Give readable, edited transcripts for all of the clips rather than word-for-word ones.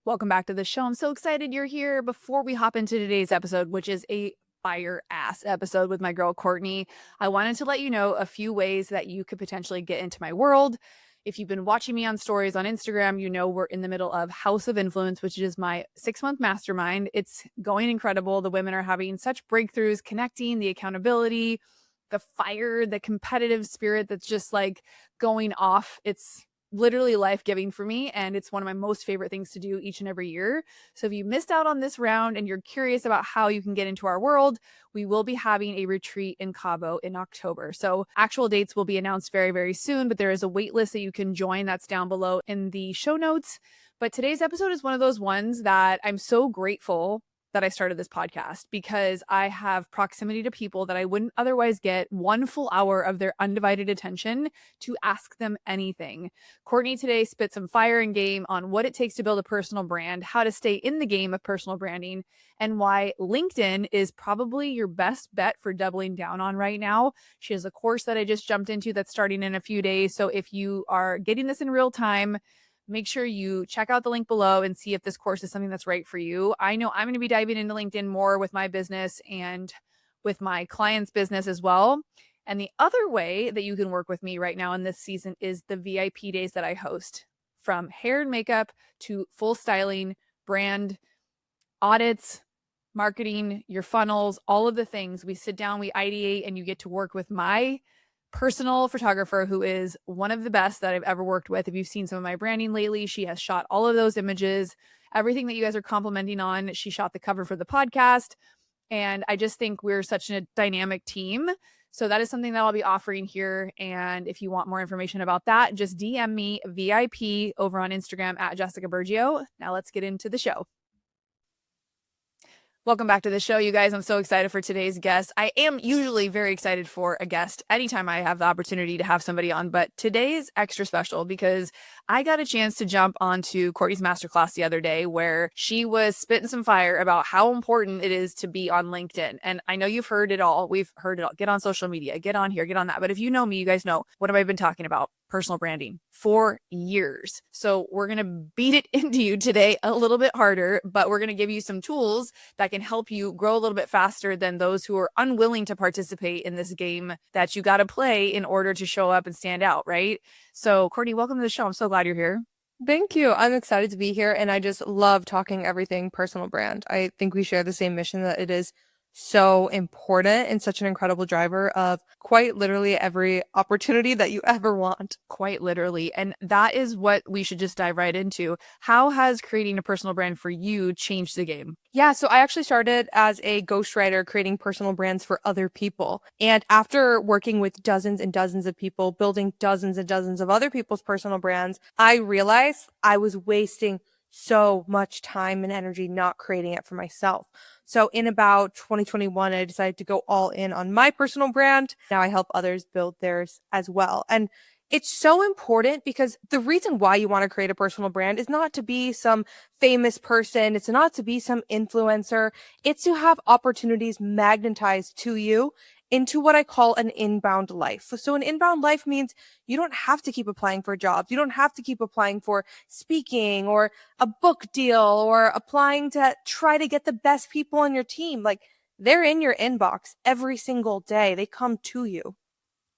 Welcome back to the show. I'm so excited you're here. Before we hop into today's episode, which is a fire ass episode with my girl Courtney, I wanted to let you know a few ways that you could potentially get into my world. If you've been watching me on stories on Instagram, you know we're in the middle of House of Influence, which is my 6-month mastermind. It's going incredible. The women are having such breakthroughs, connecting, the accountability, the fire, the competitive spirit that's just like going off. It's literally life-giving for me, and it's one of my most favorite things to do each and every year. So if you missed out on this round and you're curious about how you can get into our world, we will be having a retreat in Cabo in October. So actual dates will be announced very, very soon, but there is a wait list that you can join that's down below in the show notes. But today's episode is one of those ones that I'm so grateful that I started this podcast, because I have proximity to people that I wouldn't otherwise get one full hour of their undivided attention to ask them anything. Courtney today spit some fire and game on what it takes to build a personal brand, how to stay in the game of personal branding, and why LinkedIn is probably your best bet for doubling down on right now. She has a course that I just jumped into that's starting in a few days. So if you are getting this in real time, make sure you check out the link below and see if this course is something that's right for you. I know I'm going to be diving into LinkedIn more with my business and with my clients' business as well. And the other way that you can work with me right now in this season is the VIP days that I host, from hair and makeup to full styling, brand audits, marketing, your funnels, all of the things. We sit down, we ideate, and you get to work with my personal photographer, who is one of the best that I've ever worked with. If you've seen some of my branding lately, she has shot all of those images, everything that you guys are complimenting on. She shot the cover for the podcast. And I just think we're such a dynamic team. So that is something that I'll be offering here. And if you want more information about that, just DM me VIP over on Instagram at Jessica Bergio. Now let's get into the show. Welcome back to the show, you guys. I'm so excited for today's guest. I am usually very excited for a guest anytime I have the opportunity to have somebody on, but today is extra special because I got a chance to jump onto Courtney's masterclass the other day, where she was spitting some fire about how important it is to be on LinkedIn. And I know you've heard it all. We've heard it all. Get on social media, get on here, get on that. But if you know me, you guys know, what have I been talking about? Personal branding for years. So we're going to beat it into you today a little bit harder, but we're going to give you some tools that can help you grow a little bit faster than those who are unwilling to participate in this game that you got to play in order to show up and stand out, right? So Courtney, welcome to the show. I'm so glad you're here. Thank you. I'm excited to be here, and I just love talking everything personal brand. I think we share the same mission, that it is so important and such an incredible driver of quite literally every opportunity that you ever want. Quite literally. And that is what we should just dive right into. How has creating a personal brand for you changed the game? Yeah, so I actually started as a ghostwriter creating personal brands for other people. And after working with dozens and dozens of people, building dozens and dozens of other people's personal brands, I realized I was wasting so much time and energy not creating it for myself. So in about 2021, I decided to go all in on my personal brand. Now I help others build theirs as well. And it's so important because the reason why you want to create a personal brand is not to be some famous person. It's not to be some influencer. It's to have opportunities magnetized to you into what I call an inbound life. So an inbound life means you don't have to keep applying for jobs. You don't have to keep applying for speaking or a book deal or applying to try to get the best people on your team. Like, they're in your inbox every single day. They come to you.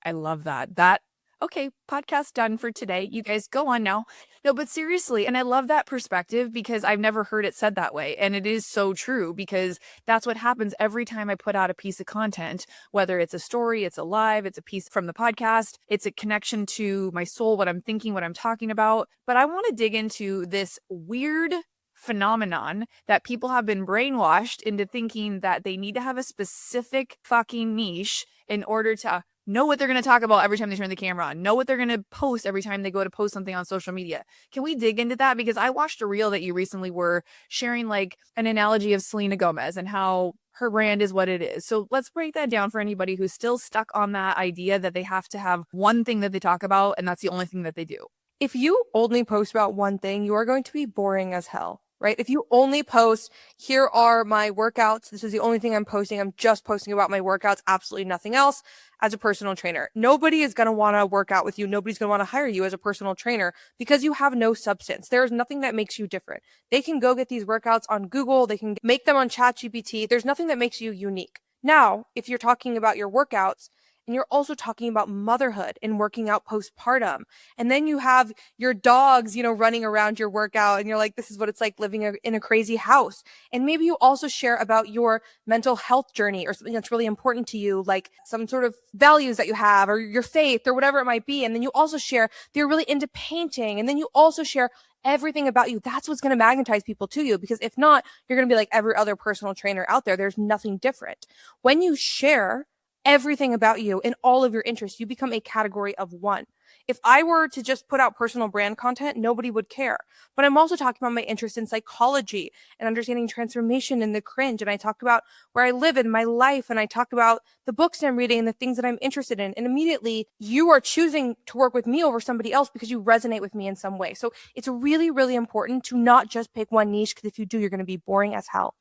I love that. Okay, podcast done for today. You guys go on now. No, but seriously, and I love that perspective because I've never heard it said that way. And it is so true, because that's what happens every time I put out a piece of content, whether it's a story, it's a live, it's a piece from the podcast, it's a connection to my soul, what I'm thinking, what I'm talking about. But I want to dig into this weird phenomenon that people have been brainwashed into thinking that they need to have a specific fucking niche in order to know what they're going to talk about every time they turn the camera on, know what they're going to post every time they go to post something on social media. Can we dig into that? Because I watched a reel that you recently were sharing, like an analogy of Selena Gomez and how her brand is what it is. So let's break that down for anybody who's still stuck on that idea that they have to have one thing that they talk about and that's the only thing that they do. If you only post about one thing, you are going to be boring as hell, right? If you only post, here are my workouts, this is the only thing I'm posting, I'm just posting about my workouts, absolutely nothing else, as a personal trainer. Nobody is going to want to work out with you. Nobody's going to want to hire you as a personal trainer because you have no substance. There is nothing that makes you different. They can go get these workouts on Google, they can make them on ChatGPT. There's nothing that makes you unique. Now, if you're talking about your workouts, and you're also talking about motherhood and working out postpartum. And then you have your dogs, running around your workout and you're like, this is what it's like living in a crazy house. And maybe you also share about your mental health journey or something that's really important to you, like some sort of values that you have or your faith or whatever it might be. And then you also share that you're really into painting. And then you also share everything about you. That's what's going to magnetize people to you, because if not, you're going to be like every other personal trainer out there. There's nothing different. When you share everything about you and all of your interests, you become a category of one. If I were to just put out personal brand content, nobody would care. But I'm also talking about my interest in psychology and understanding transformation and the cringe. And I talk about where I live in my life. And I talk about the books I'm reading and the things that I'm interested in. And immediately you are choosing to work with me over somebody else because you resonate with me in some way. So it's really, really important to not just pick one niche, because if you do, you're going to be boring as hell.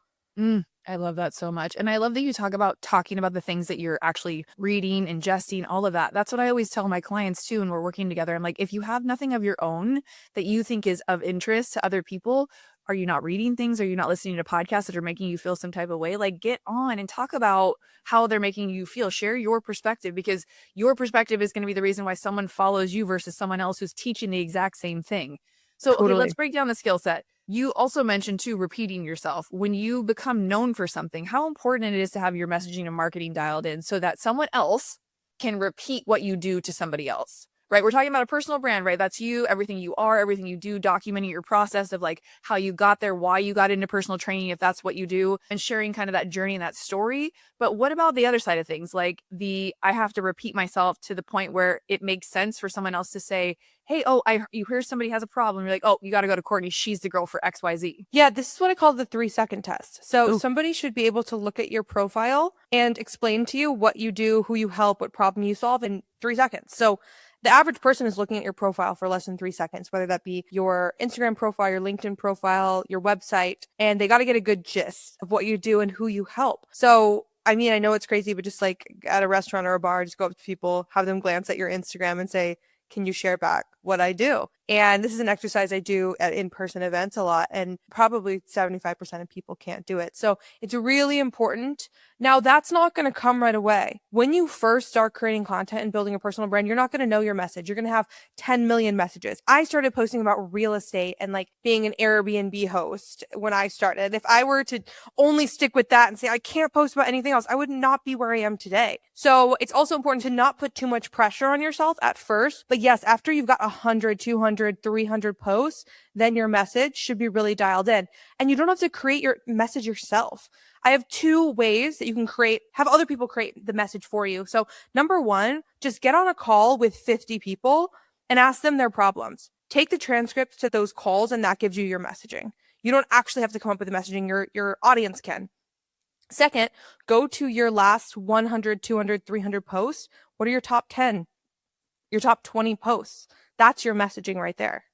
I love that so much. And I love that you talk about talking about the things that you're actually reading, ingesting, all of that. That's what I always tell my clients too when we're working together. I'm like, if you have nothing of your own that you think is of interest to other people, are you not reading things? Are you not listening to podcasts that are making you feel some type of way? Like, get on and talk about how they're making you feel. Share your perspective, because your perspective is going to be the reason why someone follows you versus someone else who's teaching the exact same thing. So, okay, Totally. let's break down the skill set. You also mentioned too, repeating yourself. When you become known for something, how important it is to have your messaging and marketing dialed in so that someone else can repeat what you do to somebody else, right? We're talking about a personal brand, right? That's you, everything you are, everything you do, documenting your process of like how you got there, why you got into personal training, if that's what you do, and sharing kind of that journey and that story. But what about the other side of things? Like I have to repeat myself to the point where it makes sense for someone else to say, hey, oh, you hear somebody has a problem. You're like, oh, you got to go to Courtney. She's the girl for XYZ. Yeah, this is what I call the 3-second test. So Ooh. somebody should be able to look at your profile and explain to you what you do, who you help, what problem you solve in 3 seconds. So the average person is looking at your profile for less than 3 seconds, whether that be your Instagram profile, your LinkedIn profile, your website, and they got to get a good gist of what you do and who you help. So I mean, I know it's crazy, but just like at a restaurant or a bar, just go up to people, have them glance at your Instagram and say, can you share back what I do? And this is an exercise I do at in-person events a lot, and probably 75% of people can't do it. So it's really important. Now, that's not going to come right away. When you first start creating content and building a personal brand, you're not going to know your message. You're going to have 10 million messages. I started posting about real estate and like being an Airbnb host when I started. If I were to only stick with that and say, I can't post about anything else, I would not be where I am today. So it's also important to not put too much pressure on yourself at first. But yes, after you've got 100, 200, 300 posts, then your message should be really dialed in. And you don't have to create your message yourself. I have 2 ways that you can have other people create the message for you. So number 1, just get on a call with 50 people and ask them their problems. Take the transcripts to those calls, and that gives you your messaging. You don't actually have to come up with the messaging. Your audience can. Second, go to your last 100, 200, 300 posts. What are your top 10? Your top 20 posts? That's your messaging right there.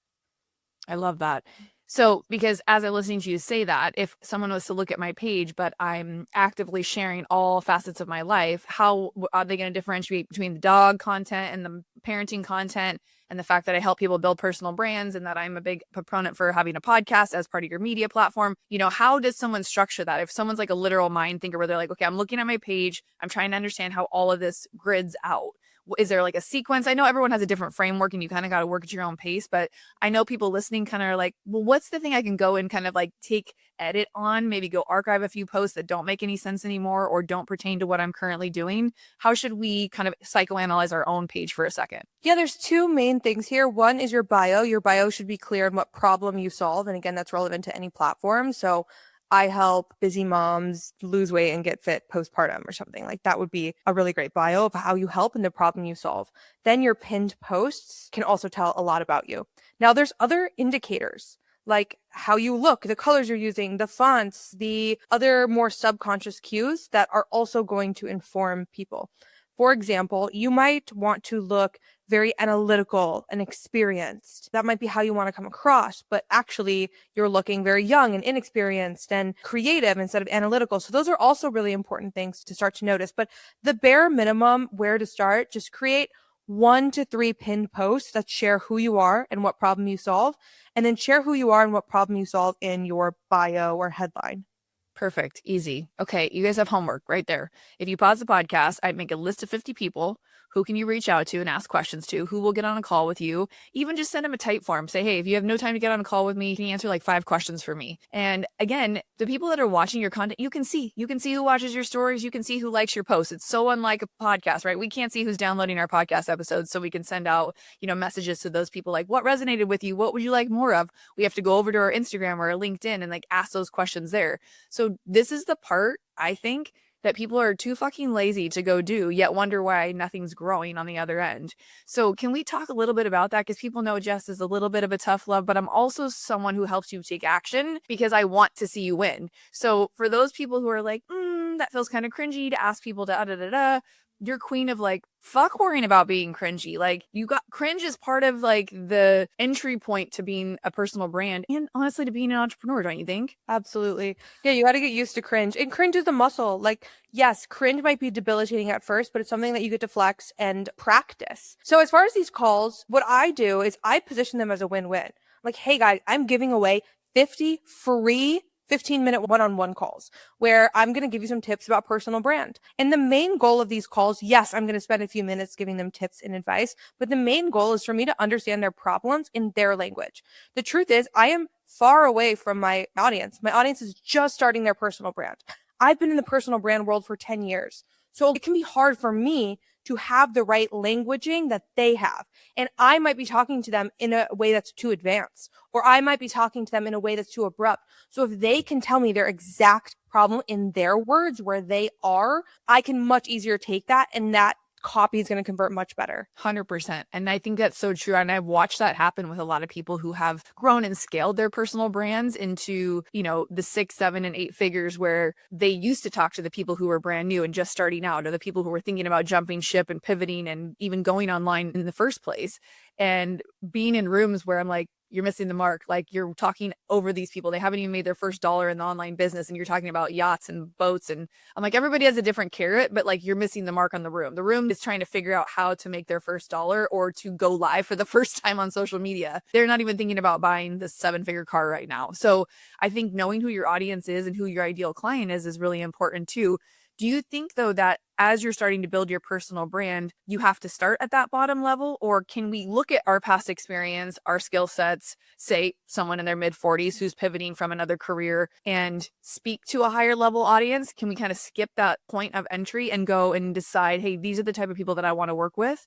I love that. So, because as I'm listening to you say that, if someone was to look at my page, but I'm actively sharing all facets of my life, how are they going to differentiate between the dog content and the parenting content and the fact that I help people build personal brands and that I'm a big proponent for having a podcast as part of your media platform? How does someone structure that? If someone's like a literal mind thinker where they're like, okay, I'm looking at my page, I'm trying to understand how all of this grids out. Is there like a sequence? I know everyone has a different framework and you kind of got to work at your own pace, but I know people listening kind of are like, well, what's the thing I can go and kind of like take edit on, maybe go archive a few posts that don't make any sense anymore or don't pertain to what I'm currently doing? How should we kind of psychoanalyze our own page for a second? Yeah, there's 2 main things here. One is your bio. Your bio should be clear on what problem you solve. And again, that's relevant to any platform. So I help busy moms lose weight and get fit postpartum or something. Like that would be a really great bio of how you help and the problem you solve. Then your pinned posts can also tell a lot about you. Now there's other indicators like how you look, the colors you're using, the fonts, the other more subconscious cues that are also going to inform people. For example, you might want to look very analytical and experienced. That might be how you want to come across, but actually you're looking very young and inexperienced and creative instead of analytical. So those are also really important things to start to notice. But the bare minimum where to start, just create 1 to 3 pinned posts that share who you are and what problem you solve, and then share who you are and what problem you solve in your bio or headline. Perfect. Easy. Okay, you guys have homework right there. If you pause the podcast, I'd make a list of 50 people. Who can you reach out to and ask questions to? Who will get on a call with you? Even just send them a type form. Say, hey, if you have no time to get on a call with me, can you answer like 5 questions for me? And again, the people that are watching your content, you can see. You can see who watches your stories. You can see who likes your posts. It's so unlike a podcast, right? We can't see who's downloading our podcast episodes, so we can send out, messages to those people like, what resonated with you? What would you like more of? We have to go over to our Instagram or our LinkedIn and like ask those questions there. So this is the part, I think, that people are too fucking lazy to go do, yet wonder why nothing's growing on the other end. So can we talk a little bit about that? Because people know Jess is a little bit of a tough love, but I'm also someone who helps you take action because I want to see you win. So for those people who are like, that feels kind of cringy to ask people to da-da-da-da, you're queen of like, fuck worrying about being cringy. Like, you got cringe is part of like the entry point to being a personal brand and honestly to being an entrepreneur, don't you think? Absolutely. Yeah, you got to get used to cringe. And cringe is a muscle. Like, yes, cringe might be debilitating at first, but it's something that you get to flex and practice. So, as far as these calls, what I do is I position them as a win-win. Like, hey guys, I'm giving away 50 free 15-minute one-on-one calls where I'm going to give you some tips about personal brand. And the main goal of these calls, yes, I'm going to spend a few minutes giving them tips and advice, but the main goal is for me to understand their problems in their language. The truth is, I am far away from my audience. My audience is just starting their personal brand. I've been in the personal brand world for 10 years. So it can be hard for me to have the right languaging that they have. And I might be talking to them in a way that's too advanced, or I might be talking to them in a way that's too abrupt. So if they can tell me their exact problem in their words where they are, I can much easier take that, and that copy is going to convert much better. 100%. And I think that's so true. And I've watched that happen with a lot of people who have grown and scaled their personal brands into, the 6, 7, and 8 figures where they used to talk to the people who were brand new and just starting out, or the people who were thinking about jumping ship and pivoting and even going online in the first place. And being in rooms where I'm like, you're missing the mark. Like, you're talking over these people. They haven't even made their first dollar in the online business. And you're talking about yachts and boats. And I'm like, everybody has a different carrot, but like, you're missing the mark on the room. The room is trying to figure out how to make their first dollar or to go live for the first time on social media. They're not even thinking about buying the 7-figure car right now. So I think knowing who your audience is and who your ideal client is really important too. Do you think, though, that as you're starting to build your personal brand, you have to start at that bottom level? Or can we look at our past experience, our skill sets, say someone in their mid 40s who's pivoting from another career and speak to a higher level audience? Can we kind of skip that point of entry and go and decide, hey, these are the type of people that I want to work with?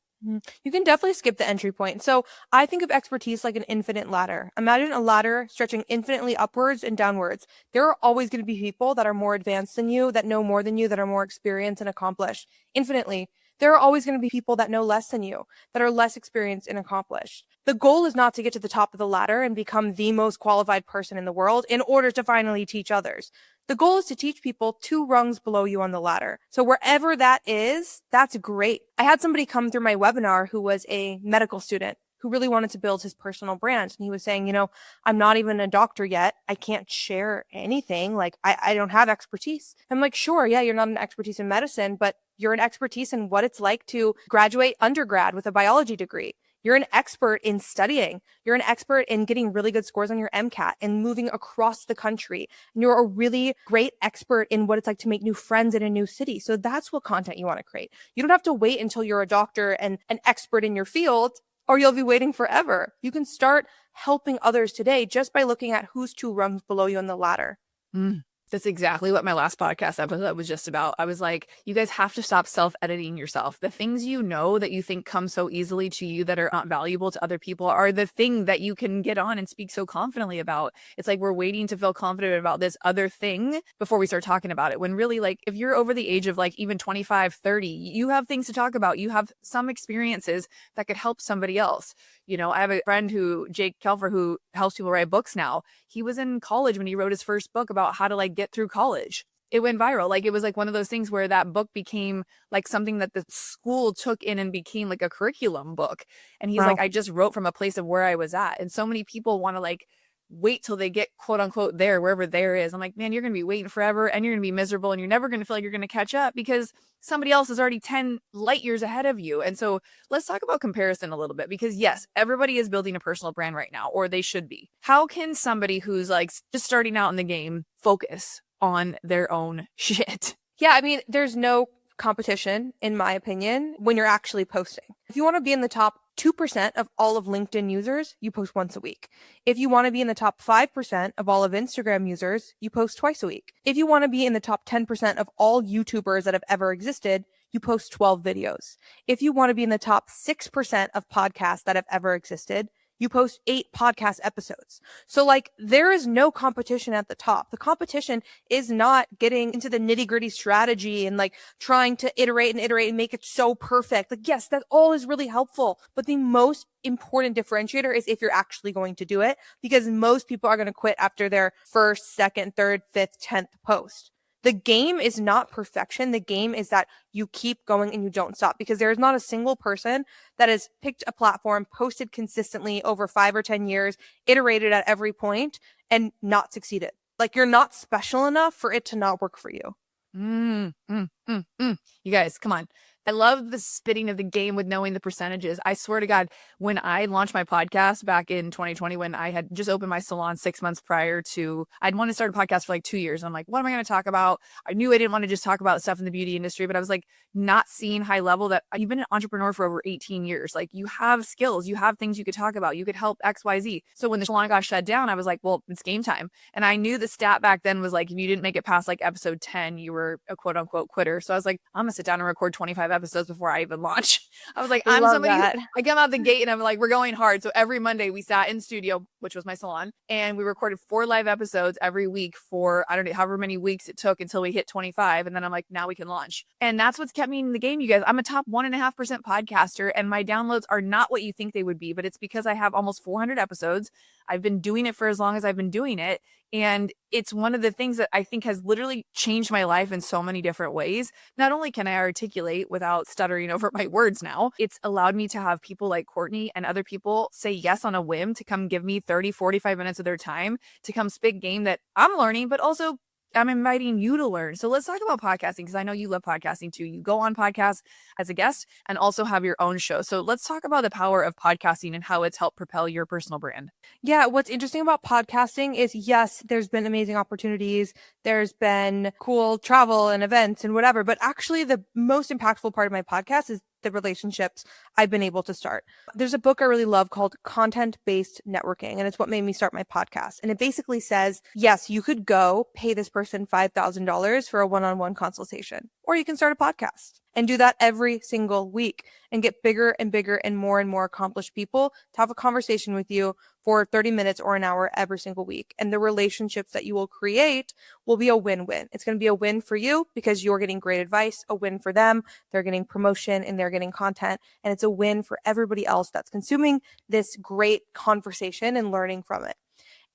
You can definitely skip the entry point. So I think of expertise like an infinite ladder. Imagine a ladder stretching infinitely upwards and downwards. There are always going to be people that are more advanced than you, that know more than you, that are more experienced and accomplished. Infinitely. There are always going to be people that know less than you, that are less experienced and accomplished. The goal is not to get to the top of the ladder and become the most qualified person in the world in order to finally teach others. The goal is to teach people 2 rungs below you on the ladder. So wherever that is, that's great. I had somebody come through my webinar who was a medical student who really wanted to build his personal brand. And he was saying, I'm not even a doctor yet. I can't share anything. Like, I don't have expertise. I'm like, sure, yeah, you're not an expertise in medicine, but you're an expertise in what it's like to graduate undergrad with a biology degree. You're an expert in studying. You're an expert in getting really good scores on your MCAT and moving across the country. And you're a really great expert in what it's like to make new friends in a new city. So that's what content you want to create. You don't have to wait until you're a doctor and an expert in your field, or you'll be waiting forever. You can start helping others today just by looking at who's 2 rungs below you on the ladder. That's exactly what my last podcast episode was just about. I was like, you guys have to stop self-editing yourself. The things that you think come so easily to you that are not valuable to other people are the thing that you can get on and speak so confidently about. It's like we're waiting to feel confident about this other thing before we start talking about it. When really, like, if you're over the age of like even 25, 30, you have things to talk about. You have some experiences that could help somebody else. I have a friend Jake Kelfer, who helps people write books now. He was in college when he wrote his first book about how to like get through college. it went viral. Like it was like one of those things where that book became like something that the school took in and became like a curriculum book. And he's like, Wow. I just wrote from a place of where I was at. And so many people want to like wait till they get quote unquote there, wherever there is. I'm like, man, you're going to be waiting forever and you're going to be miserable and you're never going to feel like you're going to catch up because somebody else is already 10 light years ahead of you. And so let's talk about comparison a little bit because yes, everybody is building a personal brand right now, or they should be. How can somebody who's like just starting out in the game focus on their own shit? Yeah, I mean, there's no competition, in my opinion, when you're actually posting. If you want to be in the top 2% of all of LinkedIn users, you post once a week. If you want to be in the top 5% of all of Instagram users, you post twice a week. If you want to be in the top 10% of all YouTubers that have ever existed, you post 12 videos. If you want to be in the top 6% of podcasts that have ever existed, you post 8 podcast episodes. So like there is no competition at the top. The competition is not getting into the nitty gritty strategy and like trying to iterate and make it so perfect. Like, yes, that all is really helpful. But the most important differentiator is if you're actually going to do it, because most people are going to quit after their first, second, third, fifth, 10th post. The game is not perfection. The game is that you keep going and you don't stop, because there is not a single person that has picked a platform, posted consistently over 5 or 10 years, iterated at every point, and not succeeded. Like you're not special enough for it to not work for you. You guys, come on. I love the spitting of the game with knowing the percentages. I swear to God, when I launched my podcast back in 2020, when I had just opened my salon 6 months prior to, I'd wanted to start a podcast for like 2 years. I'm like, what am I going to talk about? I knew I didn't want to just talk about stuff in the beauty industry, but I was like, not seeing high level that you've been an entrepreneur for over 18 years. Like you have skills, you have things you could talk about. You could help XYZ. So when the salon got shut down, I was like, well, it's game time. And I knew the stat back then was like, if you didn't make it past like episode 10, you were a quote unquote quitter. So I was like, I'm going to sit down and record 25 episodes before I even launch. I was like, I'm Love somebody who, that. I come out the gate and I'm like, we're going hard. So every Monday we sat in studio, which was my salon, and we recorded 4 live episodes every week for, I don't know, however many weeks it took until we hit 25. And then I'm like, now we can launch. And that's what's kept me in the game, you guys. I'm a top 1.5% podcaster and my downloads are not what you think they would be, but it's because I have almost 400 episodes. I've been doing it for as long as I've been doing it. And it's one of the things that I think has literally changed my life in so many different ways. Not only can I articulate without stuttering over my words now, it's allowed me to have people like Courtney and other people say yes on a whim to come give me 30, 45 minutes of their time to come spit game that I'm learning, but also I'm inviting you to learn. So let's talk about podcasting because I know you love podcasting too. You go on podcasts as a guest and also have your own show. So let's talk about the power of podcasting and how it's helped propel your personal brand. Yeah, what's interesting about podcasting is yes, there's been amazing opportunities. There's been cool travel and events and whatever. But actually, the most impactful part of my podcast is the relationships I've been able to start. There's a book I really love called Content-Based Networking, and it's what made me start my podcast. And it basically says, yes, you could go pay this person $5,000 for a one-on-one consultation, or you can start a podcast and do that every single week and get bigger and bigger and more accomplished people to have a conversation with you for 30 minutes or an hour every single week. And the relationships that you will create will be a win-win. It's going to be a win for you because you're getting great advice, a win for them. They're getting promotion and they're getting content. And it's a win for everybody else that's consuming this great conversation and learning from it.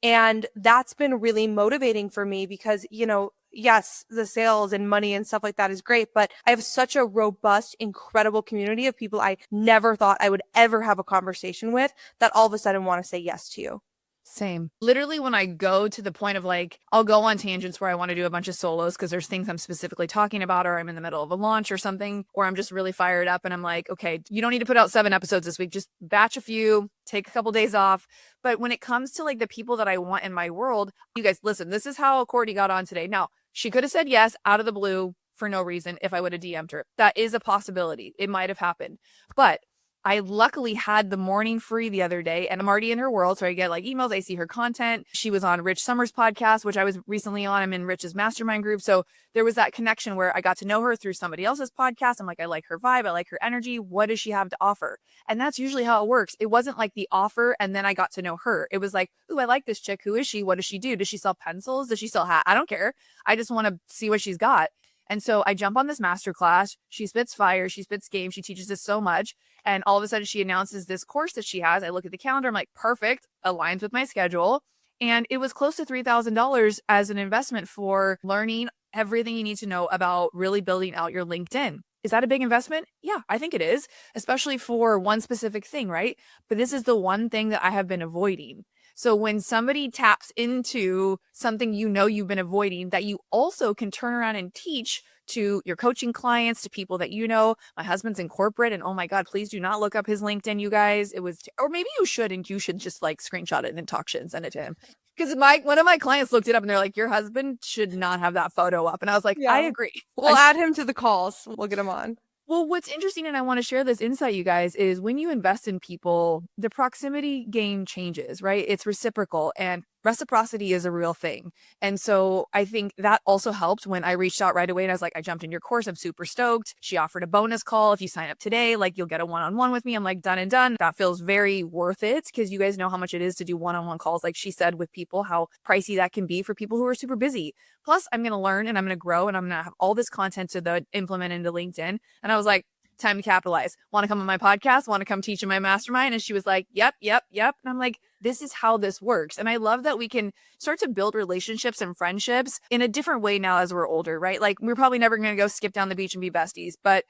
And that's been really motivating for me because, you know, yes, the sales and money and stuff like that is great, but I have such a robust, incredible community of people I never thought I would ever have a conversation with that all of a sudden want to say yes to you. Same. Literally, when I go to the point of like, I'll go on tangents where I want to do a bunch of solos because there's things I'm specifically talking about, or I'm in the middle of a launch or something, or I'm just really fired up and I'm like, okay, you don't need to put out 7 episodes this week. Just batch a few, take a couple days off. But when it comes to like the people that I want in my world, you guys, listen, this is how Courtney got on today. Now, she could have said yes out of the blue for no reason if I would have DM'd her. That is a possibility. It might have happened. But I luckily had the morning free the other day and I'm already in her world. So I get like emails, I see her content. She was on Rich Summers' podcast, which I was recently on. I'm in Rich's mastermind group. So there was that connection where I got to know her through somebody else's podcast. I'm like, I like her vibe. I like her energy. What does she have to offer? And that's usually how it works. It wasn't like the offer and then I got to know her. It was like, ooh, I like this chick. Who is she? What does she do? Does she sell pencils? Does she sell hat? I don't care. I just want to see what she's got. And so I jump on this masterclass. She spits fire. She spits game. She teaches us so much. And all of a sudden she announces this course that she has. I look at the calendar. I'm like, perfect. Aligns with my schedule. And it was close to $3,000 as an investment for learning everything you need to know about really building out your LinkedIn. Is that a big investment? Yeah, I think it is, especially for one specific thing, right? But this is the one thing that I have been avoiding. So when somebody taps into something you know you've been avoiding that you also can turn around and teach to your coaching clients, to people that you know. My husband's in corporate, and oh my God, please do not look up his LinkedIn, you guys. It was, or maybe you should, and you should just like screenshot it and then talk shit and send it to him. Because one of my clients looked it up and they're like, your husband should not have that photo up. And I was like, I Yeah. agree. We'll add him to the calls. We'll get him on. Well, what's interesting, and I want to share this insight, you guys, is when you invest in people, the proximity game changes, right? It's reciprocal, and reciprocity is a real thing. And so I think that also helped when I reached out right away and I was like, I jumped in your course. I'm super stoked. She offered a bonus call. If you sign up today, like you'll get a one-on-one with me. I'm like, done and done. That feels very worth it because you guys know how much it is to do one-on-one calls, like she said, with people, how pricey that can be for people who are super busy. Plus, I'm going to learn and I'm going to grow and I'm going to have all this content to implement into LinkedIn. And I was like, time to capitalize. Want to come on my podcast? Want to come teach in my mastermind? And she was like, yep. And I'm like, this is how this works. And I love that we can start to build relationships and friendships in a different way now as we're older, right? Like we're probably never going to go skip down the beach and be besties, but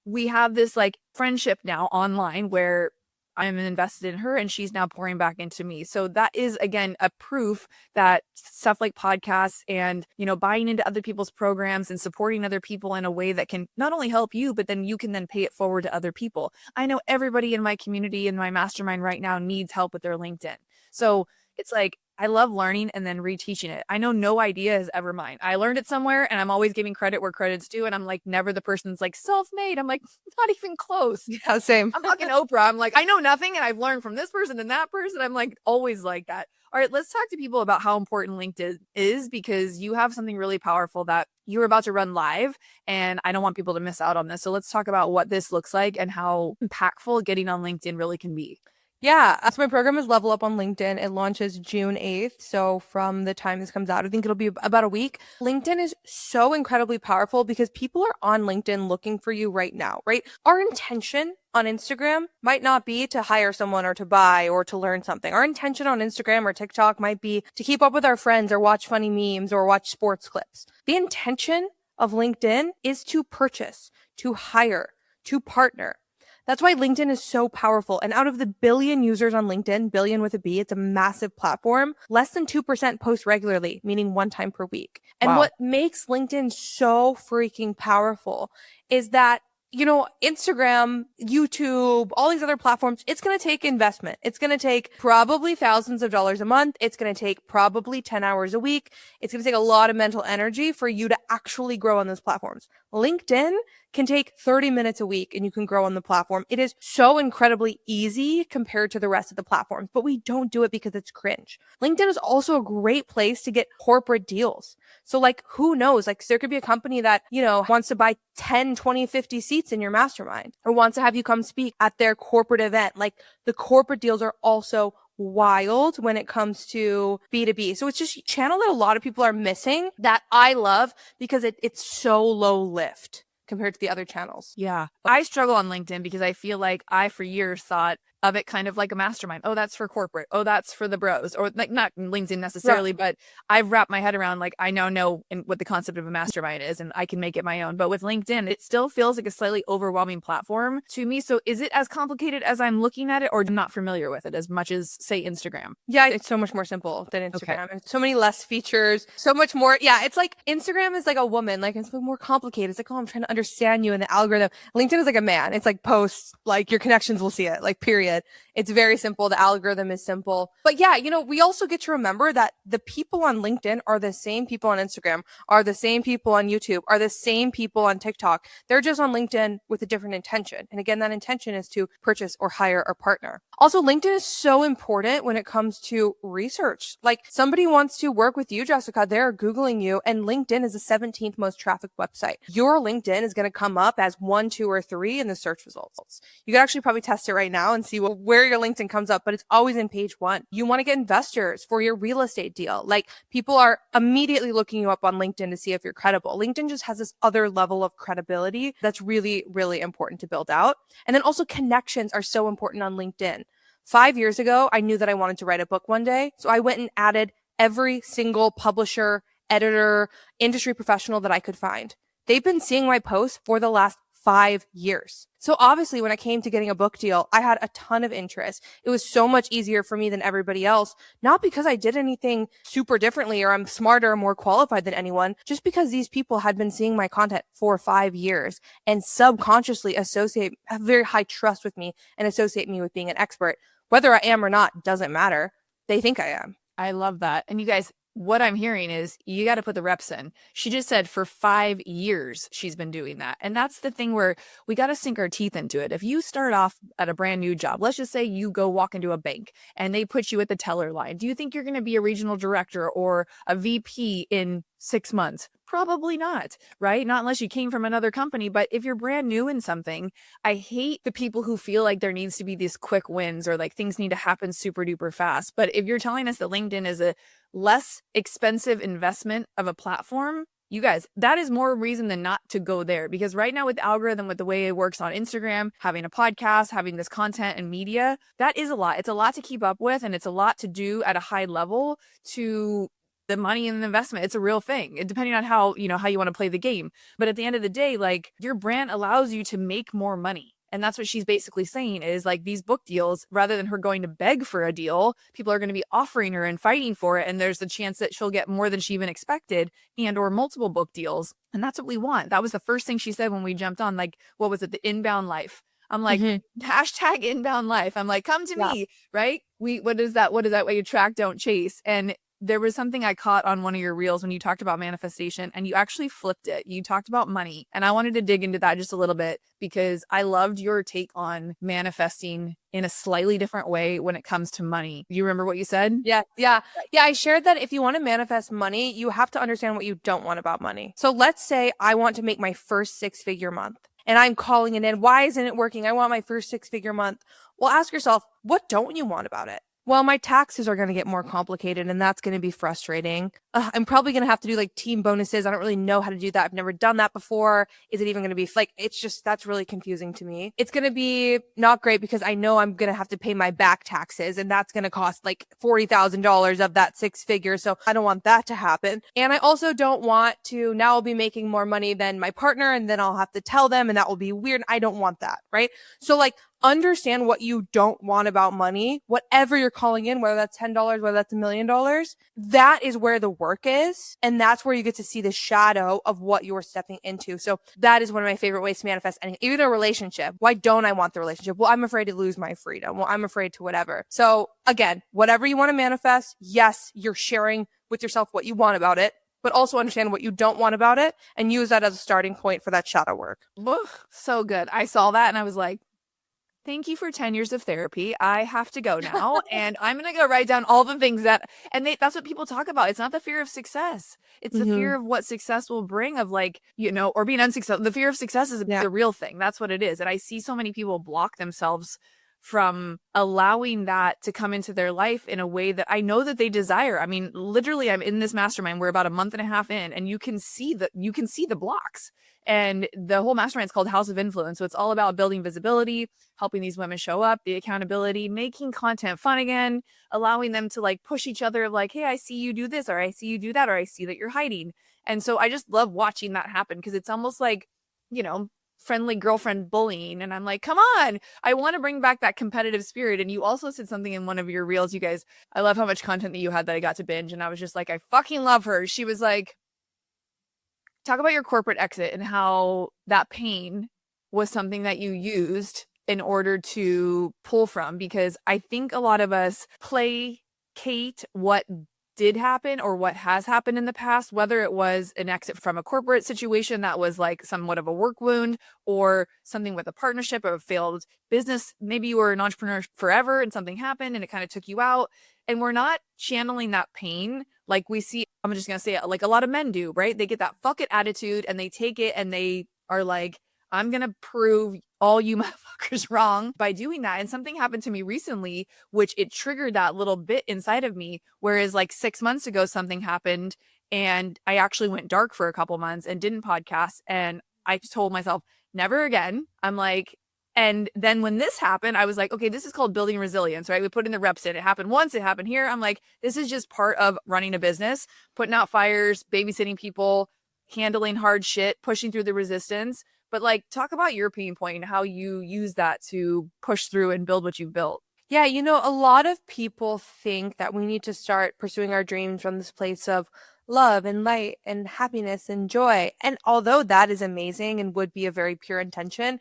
we have this like friendship now online where I'm invested in her and she's now pouring back into me. So that is, again, a proof that stuff like podcasts and, buying into other people's programs and supporting other people in a way that can not only help you, but then you can then pay it forward to other people. I know everybody in my community in my mastermind right now needs help with their LinkedIn. So it's like, I love learning and then reteaching it. I know no idea is ever mine. I learned it somewhere and I'm always giving credit where credit's due. And I'm like, never the person's like self-made. I'm like, not even close. Yeah, same. I'm fucking Oprah. I'm like, I know nothing and I've learned from this person and that person. I'm like, always like that. All right, let's talk to people about how important LinkedIn is because you have something really powerful that you're about to run live and I don't want people to miss out on this. So let's talk about what this looks like and how impactful getting on LinkedIn really can be. Yeah, so my program is Level Up on LinkedIn. It launches June 8th. So from the time this comes out, I think it'll be about a week. LinkedIn is so incredibly powerful because people are on LinkedIn looking for you right now, right? Our intention on Instagram might not be to hire someone or to buy or to learn something. Our intention on Instagram or TikTok might be to keep up with our friends or watch funny memes or watch sports clips. The intention of LinkedIn is to purchase, to hire, to partner. That's why LinkedIn is so powerful. And out of the billion users on LinkedIn, billion with a B, it's a massive platform. Less than 2% post regularly, meaning one time per week. And what makes LinkedIn so freaking powerful is that Instagram, YouTube, all these other platforms, it's going to take investment. It's going to take probably thousands of dollars a month. It's going to take probably 10 hours a week. It's going to take a lot of mental energy for you to actually grow on those platforms. LinkedIn can take 30 minutes a week and you can grow on the platform. It is so incredibly easy compared to the rest of the platforms, but we don't do it because it's cringe. LinkedIn is also a great place to get corporate deals. So like, who knows? Like there could be a company that, wants to buy 10, 20, 50 seats in your mastermind or wants to have you come speak at their corporate event. Like the corporate deals are also wild when it comes to B2B. So it's just a channel that a lot of people are missing that I love because it's so low lift compared to the other channels. Yeah. I struggle on LinkedIn because I feel like I, for years, thought of it kind of like a mastermind. Oh, that's for corporate. Oh, that's for the bros. Or like not LinkedIn necessarily, but I've wrapped my head around like I now know what the concept of a mastermind is and I can make it my own. But with LinkedIn, it still feels like a slightly overwhelming platform to me. So is it as complicated as I'm looking at it or I'm not familiar with it as much as, say, Instagram? Yeah, it's so much more simple than Instagram. Okay. And so many less features, so much more. Yeah, it's like Instagram is like a woman. Like it's more complicated. It's like, oh, I'm trying to understand you and the algorithm. LinkedIn is like a man. It's like posts, like your connections will see it, like period. It's very simple. The algorithm is simple. But yeah, we also get to remember that the people on LinkedIn are the same people on Instagram, are the same people on YouTube, are the same people on TikTok. They're just on LinkedIn with a different intention. And again, that intention is to purchase or hire or partner. Also, LinkedIn is so important when it comes to research. Like somebody wants to work with you, Jessica, they're Googling you and LinkedIn is the 17th most trafficked website. Your LinkedIn is going to come up as 1, 2, or 3 in the search results. You could actually probably test it right now and see where your LinkedIn comes up, but it's always in page 1. You want to get investors for your real estate deal. Like people are immediately looking you up on LinkedIn to see if you're credible. LinkedIn just has this other level of credibility that's really, really important to build out. And then also connections are so important on LinkedIn. 5 years ago, I knew that I wanted to write a book one day. So I went and added every single publisher, editor, industry professional that I could find. They've been seeing my posts for the last 5 years. So obviously when it came to getting a book deal, I had a ton of interest. It was so much easier for me than everybody else, not because I did anything super differently or I'm smarter or more qualified than anyone, just because these people had been seeing my content for 5 years and subconsciously have very high trust with me and associate me with being an expert. Whether I am or not doesn't matter. They think I am. I love that. And you guys, what I'm hearing is you got to put the reps in. She just said for 5 years she's been doing that. And that's the thing where we got to sink our teeth into it. If you start off at a brand new job, let's just say you go walk into a bank and they put you at the teller line. Do you think you're going to be a regional director or a VP in 6 months? Probably not, right? Not unless you came from another company. But if you're brand new in something, I hate the people who feel like there needs to be these quick wins or like things need to happen super duper fast. But if you're telling us that LinkedIn is a less expensive investment of a platform, you guys, that is more reason than not to go there. Because right now with the algorithm, with the way it works on Instagram, having a podcast, having this content and media, that is a lot. It's a lot to keep up with, and it's a lot to do at a high level to the money and the investment. It's a real thing. Depending on how you want to play the game. But at the end of the day, like, your brand allows you to make more money. And that's what she's basically saying is like these book deals, rather than her going to beg for a deal, people are going to be offering her and fighting for it. And there's the chance that she'll get more than she even expected and or multiple book deals. And that's what we want. That was the first thing she said when we jumped on, like, what was it? The inbound life. I'm like, hashtag inbound life. I'm like, come to Yeah. me, right? What is that? What is that way you track, don't chase? And there was something I caught on one of your reels when you talked about manifestation and you actually flipped it. You talked about money. And I wanted to dig into that just a little bit because I loved your take on manifesting in a slightly different way when it comes to money. You remember what you said? Yeah, yeah. Yeah, I shared that if you want to manifest money, you have to understand what you don't want about money. So let's say I want to make my first 6-figure month and I'm calling it in. Why isn't it working? I want my first 6-figure month. Well, ask yourself, what don't you want about it? Well, my taxes are going to get more complicated and that's going to be frustrating. I'm probably going to have to do like team bonuses. I don't really know how to do that. I've never done that before. Is it even going to be like, it's just, that's really confusing to me. It's going to be not great because I know I'm going to have to pay my back taxes and that's going to cost like $40,000 of that 6 figure. So I don't want that to happen. And I also don't want to, now I'll be making more money than my partner and then I'll have to tell them and that will be weird. I don't want that. Right. So like, understand what you don't want about money, whatever you're calling in, whether that's $10, whether that's $1,000,000, that is where the work is. And that's where you get to see the shadow of what you're stepping into. So that is one of my favorite ways to manifest anything, even a relationship. Why don't I want the relationship? Well, I'm afraid to lose my freedom. Well, I'm afraid to whatever. So again, whatever you want to manifest, yes, you're sharing with yourself what you want about it, but also understand what you don't want about it and use that as a starting point for that shadow work. So good. I saw that and I was like, thank you for 10 years of therapy. I have to go now. And I'm going to go write down all the things that's what people talk about. It's not the fear of success. It's the fear of what success will bring of like, or being unsuccessful. The fear of success is the real thing. That's what it is. And I see so many people block themselves from allowing that to come into their life in a way that I know that they desire. I mean, literally, I'm in this mastermind. We're about a month and a half in, and you can see the blocks. And the whole mastermind is called House of Influence. So it's all about building visibility, helping these women show up, the accountability, making content fun again, allowing them to like push each other like, hey, I see you do this, or I see you do that, or I see that you're hiding. And so I just love watching that happen because it's almost like, friendly girlfriend bullying. And I'm like, come on, I want to bring back that competitive spirit. And you also said something in one of your reels, you guys, I love how much content that you had that I got to binge. And I was just like, I fucking love her. She was like, talk about your corporate exit and how that pain was something that you used in order to pull from, because I think a lot of us placate what did happen or what has happened in the past, whether it was an exit from a corporate situation that was like somewhat of a work wound or something with a partnership or a failed business. Maybe you were an entrepreneur forever and something happened and it kind of took you out. And we're not channeling that pain like we see, I'm just going to say it, like a lot of men do, right? They get that fuck it attitude and they take it and they are like, I'm going to prove all you motherfuckers wrong by doing that. And something happened to me recently, which it triggered that little bit inside of me. Whereas like 6 months ago, something happened and I actually went dark for a couple months and didn't podcast. And I told myself, never again. I'm like, And then when this happened, I was like, okay, this is called building resilience, right? We put in the reps in. It happened once, it happened here. I'm like, this is just part of running a business, putting out fires, babysitting people, handling hard shit, pushing through the resistance. But like, talk about your pain point and how you use that to push through and build what you've built. Yeah, a lot of people think that we need to start pursuing our dreams from this place of love and light and happiness and joy. And although that is amazing and would be a very pure intention,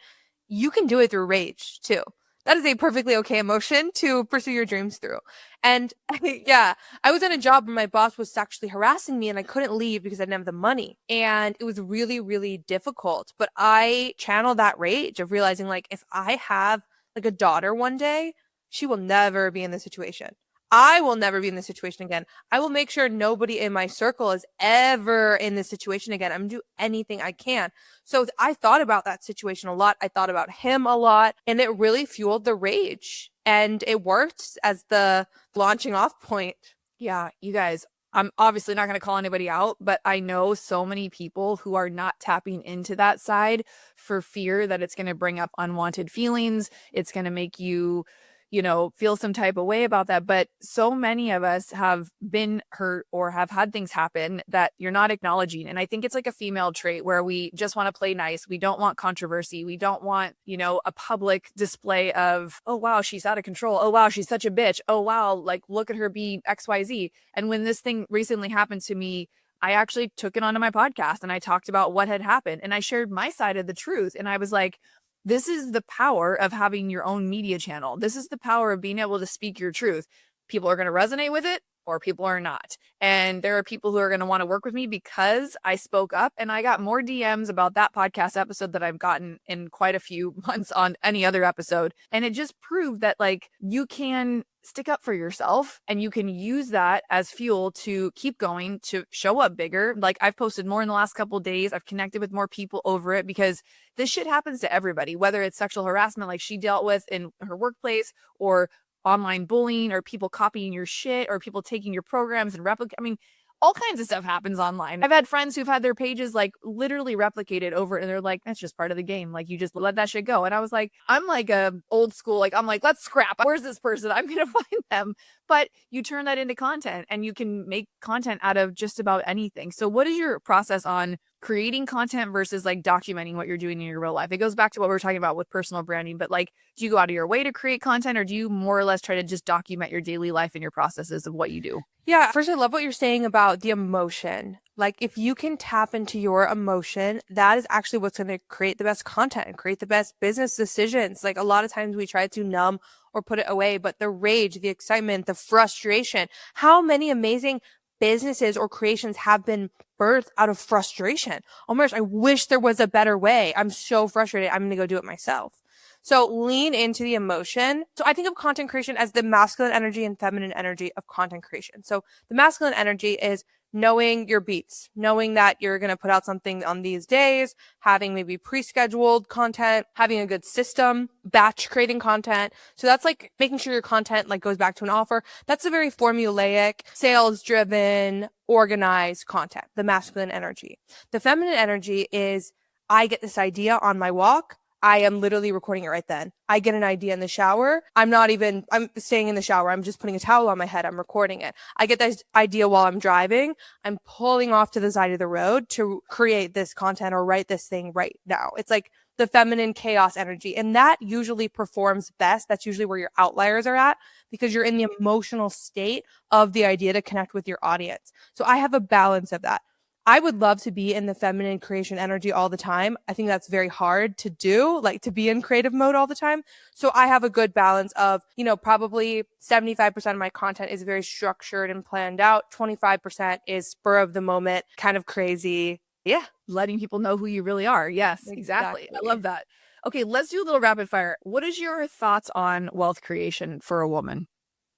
you can do it through rage too. That is a perfectly okay emotion to pursue your dreams through. And yeah, I was in a job where my boss was sexually harassing me and I couldn't leave because I didn't have the money. And it was really, really difficult. But I channeled that rage of realizing like if I have like a daughter one day, she will never be in this situation. I will never be in this situation again. I will make sure nobody in my circle is ever in this situation again. I'm gonna do anything I can. So I thought about that situation a lot. I thought about him a lot, and it really fueled the rage. And it worked as the launching off point. Yeah, you guys, I'm obviously not going to call anybody out, but I know so many people who are not tapping into that side for fear that it's going to bring up unwanted feelings. It's going to make you, feel some type of way about that. But so many of us have been hurt or have had things happen that you're not acknowledging. And I think it's like a female trait where we just want to play nice. We don't want controversy. We don't want, a public display of, oh, wow, she's out of control. Oh, wow, she's such a bitch. Oh, wow, like look at her be XYZ. And when this thing recently happened to me, I actually took it onto my podcast and I talked about what had happened and I shared my side of the truth. And I was like, this is the power of having your own media channel. This is the power of being able to speak your truth. People are going to resonate with it or people are not. And there are people who are going to want to work with me because I spoke up, and I got more DMs about that podcast episode that I've gotten in quite a few months on any other episode. And it just proved that like you can stick up for yourself and you can use that as fuel to keep going, to show up bigger. Like I've posted more in the last couple of days. I've connected with more people over it because this shit happens to everybody, whether it's sexual harassment like she dealt with in her workplace or online bullying or people copying your shit or people taking your programs and replicate. I mean, all kinds of stuff happens online. I've had friends who've had their pages like literally replicated over and they're like, that's just part of the game. Like you just let that shit go. And I was like, I'm like a old school, like I'm like, let's scrap. Where's this person? I'm gonna find them. But you turn that into content and you can make content out of just about anything. So what is your process on creating content versus like documenting what you're doing in your real life? It goes back to what we were talking about with personal branding, but like, do you go out of your way to create content or do you more or less try to just document your daily life and your processes of what you do? Yeah, first, I love what you're saying about the emotion. Like, if you can tap into your emotion, that is actually what's going to create the best content and create the best business decisions. Like, a lot of times we try to numb or put it away, but the rage, the excitement, the frustration, how many amazing businesses or creations have been birthed out of frustration? Oh my gosh, I wish there was a better way. I'm so frustrated. I'm going to go do it myself. So lean into the emotion. So I think of content creation as the masculine energy and feminine energy of content creation. So the masculine energy is knowing your beats, knowing that you're going to put out something on these days, having maybe pre-scheduled content, having a good system, batch creating content. So that's like making sure your content like goes back to an offer. That's a very formulaic, sales driven, organized content, the masculine energy. The feminine energy is I get this idea on my walk. I am literally recording it right then. I get an idea in the shower. I'm staying in the shower. I'm just putting a towel on my head. I'm recording it. I get this idea while I'm driving. I'm pulling off to the side of the road to create this content or write this thing right now. It's like the feminine chaos energy. And that usually performs best. That's usually where your outliers are at because you're in the emotional state of the idea to connect with your audience. So I have a balance of that. I would love to be in the feminine creation energy all the time. I think that's very hard to do, like to be in creative mode all the time. So I have a good balance of, probably 75% of my content is very structured and planned out. 25% is spur of the moment, kind of crazy. Yeah. Letting people know who you really are. Yes, exactly. I love that. Okay, let's do a little rapid fire. What is your thoughts on wealth creation for a woman?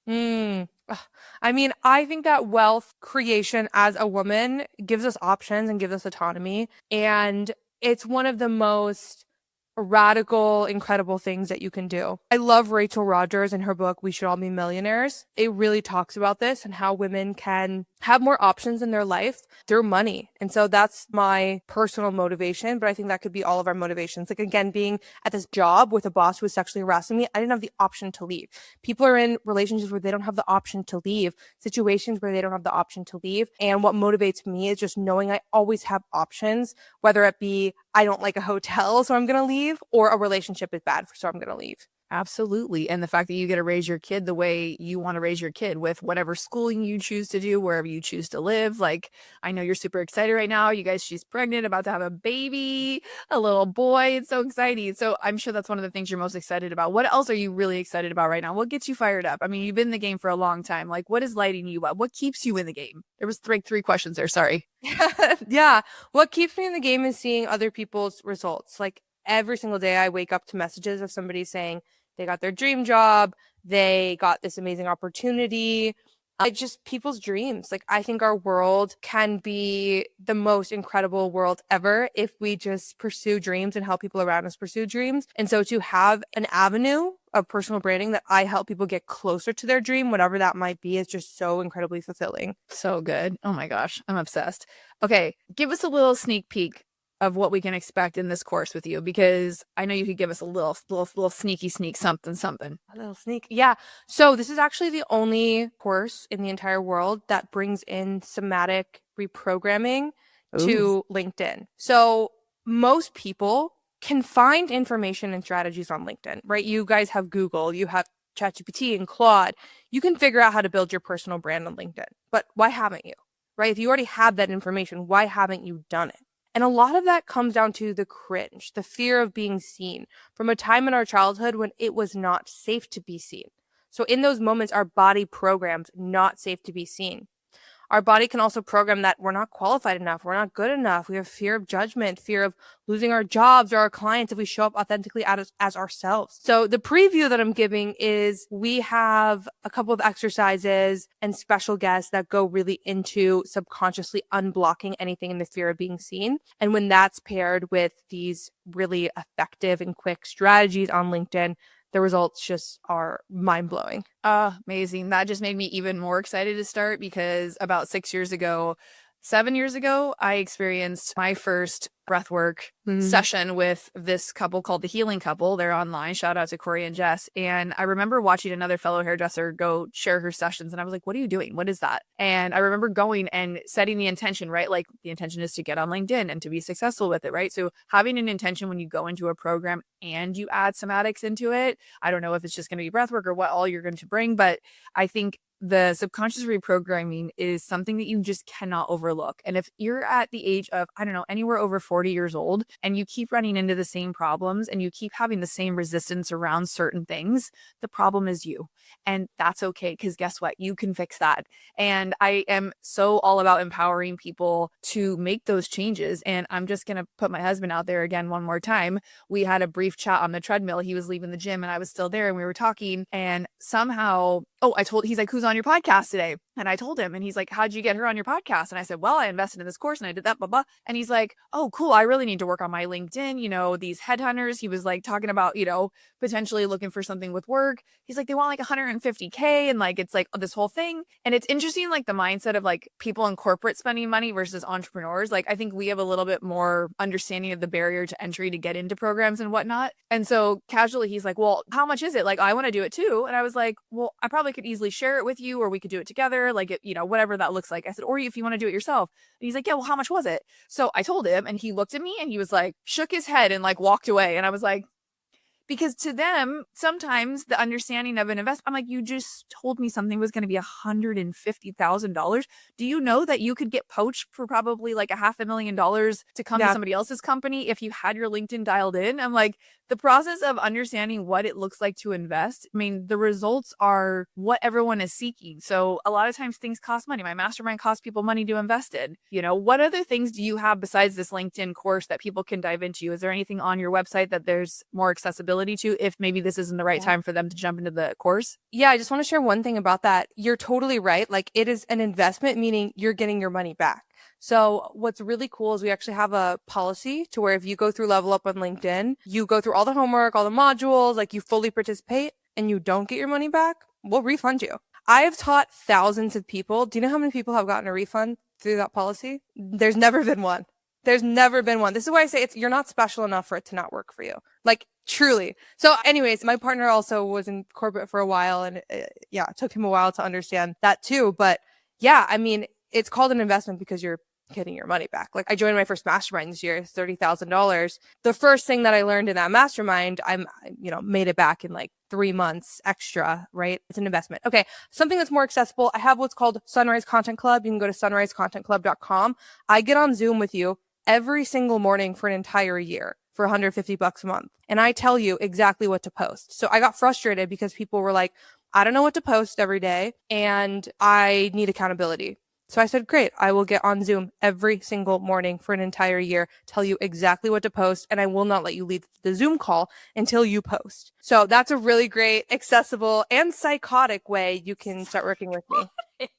I mean, I think that wealth creation as a woman gives us options and gives us autonomy. And it's one of the most radical, incredible things that you can do. I love Rachel Rogers in her book, We Should All Be Millionaires. It really talks about this and how women can have more options in their life through money. And so that's my personal motivation, but I think that could be all of our motivations. Like, again, being at this job with a boss who was sexually harassing me, I didn't have the option to leave. People are in relationships where they don't have the option to leave, situations where they don't have the option to leave. And what motivates me is just knowing I always have options, whether it be I don't like a hotel, so I'm going to leave, or a relationship is bad, so I'm going to leave. Absolutely. And the fact that you get to raise your kid the way you want to raise your kid with whatever schooling you choose to do, wherever you choose to live. Like, I know you're super excited right now. You guys, she's pregnant, about to have a baby, a little boy. It's so exciting. So I'm sure that's one of the things you're most excited about. What else are you really excited about right now? What gets you fired up? I mean, you've been in the game for a long time. Like, what is lighting you up? What keeps you in the game? There was three questions there. Sorry. Yeah. What keeps me in the game is seeing other people's results. Like, every single day I wake up to messages of somebody saying they got their dream job, they got this amazing opportunity. It's just people's dreams. Like, I think our world can be the most incredible world ever if we just pursue dreams and help people around us pursue dreams. And so to have an avenue of personal branding that I help people get closer to their dream, whatever that might be, is just so incredibly fulfilling. So good. Oh my gosh. I'm obsessed. Okay. Give us a little sneak peek of what we can expect in this course with you, because I know you could give us a little sneaky sneak something. A little sneak. Yeah. So this is actually the only course in the entire world that brings in somatic reprogramming Ooh. to LinkedIn. So most people can find information and strategies on LinkedIn, right? You guys have Google, you have ChatGPT and Claude. You can figure out how to build your personal brand on LinkedIn. But why haven't you? Right? If you already have that information, why haven't you done it? And a lot of that comes down to the cringe, the fear of being seen from a time in our childhood when it was not safe to be seen. So in those moments, our body programs not safe to be seen. Our body can also program that we're not qualified enough, we're not good enough. We have fear of judgment, fear of losing our jobs or our clients if we show up authentically as ourselves. So the preview that I'm giving is we have a couple of exercises and special guests that go really into subconsciously unblocking anything in the fear of being seen. And when that's paired with these really effective and quick strategies on LinkedIn, the results just are mind-blowing. Amazing. That just made me even more excited to start, because about 7 years ago, I experienced my first breathwork session with this couple called the Healing Couple. They're online. Shout out to Corey and Jess. And I remember watching another fellow hairdresser go share her sessions. And I was like, what are you doing? What is that? And I remember going and setting the intention, right? Like, the intention is to get on LinkedIn and to be successful with it, right? So having an intention when you go into a program and you add somatics into it, I don't know if it's just going to be breathwork or what all you're going to bring, but I think the subconscious reprogramming is something that you just cannot overlook. And if you're at the age of, I don't know, anywhere over 40 years old, and you keep running into the same problems and you keep having the same resistance around certain things, the problem is you. And that's okay, because guess what? You can fix that. And I am so all about empowering people to make those changes. And I'm just going to put my husband out there again one more time. We had a brief chat on the treadmill. He was leaving the gym and I was still there, and we were talking, and somehow, he's like, who's on your podcast today? And I told him, and he's like, how'd you get her on your podcast? And I said, well, I invested in this course and I did that, blah, blah. And he's like, oh, cool. I really need to work on my LinkedIn. These headhunters, he was like talking about, potentially looking for something with work. He's like, they want like 150K, and like, it's like this whole thing. And it's interesting, like the mindset of like people in corporate spending money versus entrepreneurs. Like, I think we have a little bit more understanding of the barrier to entry to get into programs and whatnot. And so casually, he's like, well, how much is it? Like, I want to do it too. And I was like, well, I probably could easily share it with you, or we could do it together. Like, whatever that looks like. I said, or if you want to do it yourself. And he's like, yeah, well, how much was it? So I told him, and he looked at me and he was like, shook his head and like walked away. And I was like, because to them, sometimes the understanding of an investment, I'm like, you just told me something was going to be $150,000. Do you know that you could get poached for probably like $500,000 to come to somebody else's company if you had your LinkedIn dialed in? I'm like, the process of understanding what it looks like to invest, I mean, the results are what everyone is seeking. So a lot of times things cost money. My mastermind costs people money to invest in. What other things do you have besides this LinkedIn course that people can dive into? Is there anything on your website that there's more accessibility to, if maybe this isn't the right time for them to jump into the course? Yeah, I just want to share one thing about that. You're totally right. Like, it is an investment, meaning you're getting your money back. So what's really cool is we actually have a policy to where if you go through Level Up on LinkedIn, you go through all the homework, all the modules, like you fully participate, and you don't get your money back, we'll refund you. I've taught thousands of people. Do you know how many people have gotten a refund through that policy? There's never been one. There's never been one. This is why I say you're not special enough for it to not work for you. Like truly. So anyways, my partner also was in corporate for a while, and yeah, it took him a while to understand that too. But yeah, I mean, it's called an investment because you're getting your money back. Like I joined my first mastermind this year, $30,000. The first thing that I learned in that mastermind, made it back in like 3 months extra, right? It's an investment. Okay. Something that's more accessible. I have what's called Sunrise Content Club. You can go to sunrisecontentclub.com. I get on Zoom with you every single morning for an entire year for $150 a month. And I tell you exactly what to post. So I got frustrated because people were like, I don't know what to post every day and I need accountability. So I said, great, I will get on Zoom every single morning for an entire year, tell you exactly what to post, and I will not let you leave the Zoom call until you post. So that's a really great, accessible, and psychotic way you can start working with me.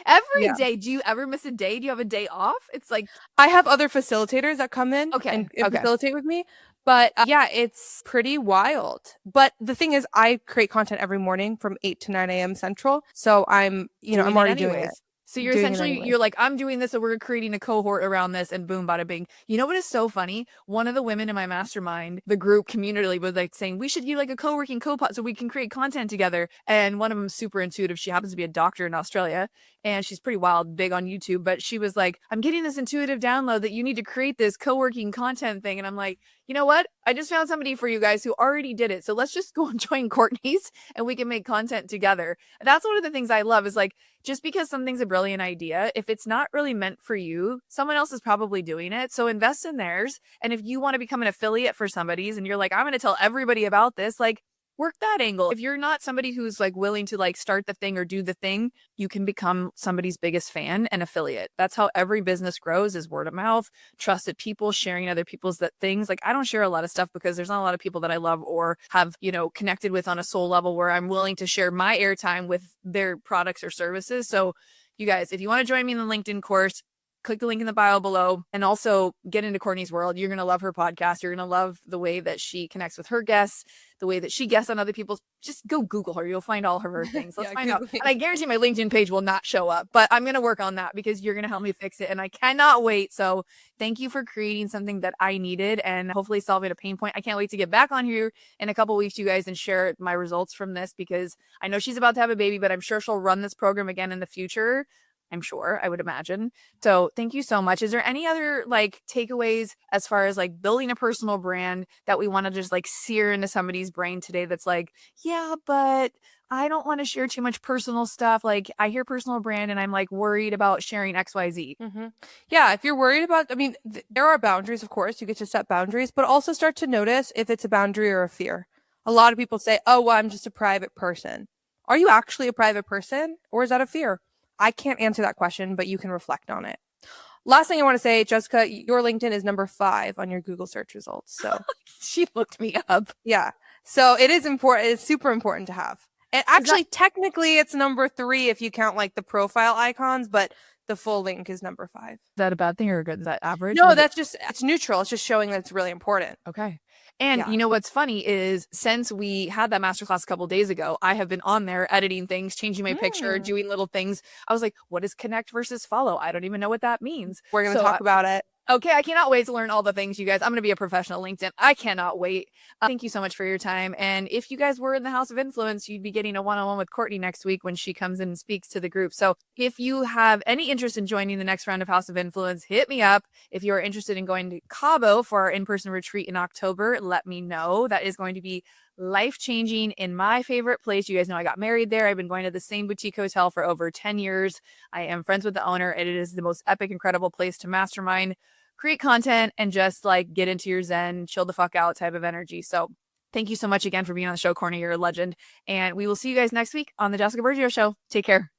Every Yeah. day. Do you ever miss a day? Do you have a day off? It's like, I have other facilitators that come in okay, and okay. facilitate with me. But yeah, it's pretty wild. But the thing is, I create content every morning from 8 to 9 a.m. Central. So I'm already doing it. So you're Doing it essentially, anyway. you're like, I'm doing this, so we're creating a cohort around this, and boom, bada bing. You know what is so funny? One of the women in my mastermind, the group community, was like saying, we should do like a co-working co-pod so we can create content together. And one of them super intuitive. She happens to be a doctor in Australia, and she's pretty wild, big on YouTube. But she was like, I'm getting this intuitive download that you need to create this co-working content thing. And I'm like, you know what? I just found somebody for you guys who already did it. So let's just go and join Courtney's and we can make content together. That's one of the things I love is like, just because something's a brilliant idea, if it's not really meant for you, someone else is probably doing it. So invest in theirs. And if you want to become an affiliate for somebody's and you're like, I'm going to tell everybody about this, like work that angle. If you're not somebody who's like willing to like start the thing or do the thing, you can become somebody's biggest fan and affiliate. That's how every business grows, is word of mouth, trusted people sharing other people's things. Like I don't share a lot of stuff because there's not a lot of people that I love or have, connected with on a soul level where I'm willing to share my airtime with their products or services. So you guys, if you want to join me in the LinkedIn course, click the link in the bio below and also get into Courtney's world. You're going to love her podcast. You're going to love the way that she connects with her guests, the way that she guests on other people's. Just go Google her. You'll find all of her things. Let's find out. And I guarantee my LinkedIn page will not show up, but I'm going to work on that because you're going to help me fix it. And I cannot wait. So thank you for creating something that I needed and hopefully solving a pain point. I can't wait to get back on here in a couple weeks, you guys, and share my results from this because I know she's about to have a baby, but I'm sure she'll run this program again in the future. I'm sure, I would imagine. So thank you so much. Is there any other like takeaways as far as like building a personal brand that we want to just like sear into somebody's brain today that's like, yeah, but I don't want to share too much personal stuff. Like I hear personal brand and I'm like worried about sharing XYZ. Mm-hmm. Yeah, if you're worried about, there are boundaries, of course, you get to set boundaries, but also start to notice if it's a boundary or a fear. A lot of people say, oh, well, I'm just a private person. Are you actually a private person or is that a fear? I can't answer that question, but you can reflect on it. Last thing I want to say, Jessica, your LinkedIn is number 5 on your Google search results. So she looked me up. Yeah. So it is important. It's super important to have. And actually, technically, it's number 3 if you count like the profile icons, but the full link is number 5. Is that a bad thing or good? Is that average? No, it's neutral. It's just showing that it's really important. Okay. And you know what's funny is since we had that masterclass a couple of days ago, I have been on there editing things, changing my picture, doing little things. I was like, what is connect versus follow? I don't even know what that means. We're going to talk about it. Okay, I cannot wait to learn all the things, you guys. I'm going to be a professional LinkedIn. I cannot wait. Thank you so much for your time. And if you guys were in the House of Influence, you'd be getting a one-on-one with Courtney next week when she comes in and speaks to the group. So if you have any interest in joining the next round of House of Influence, hit me up. If you're interested in going to Cabo for our in-person retreat in October, let me know. That is going to be life-changing in my favorite place. You guys know I got married there. I've been going to the same boutique hotel for over 10 years. I am friends with the owner, and it is the most epic, incredible place to mastermind, create content, and just like get into your zen, chill the fuck out type of energy. So thank you so much again for being on the show, Courtney. You're a legend. And we will see you guys next week on the Jessica Bergio Show. Take care.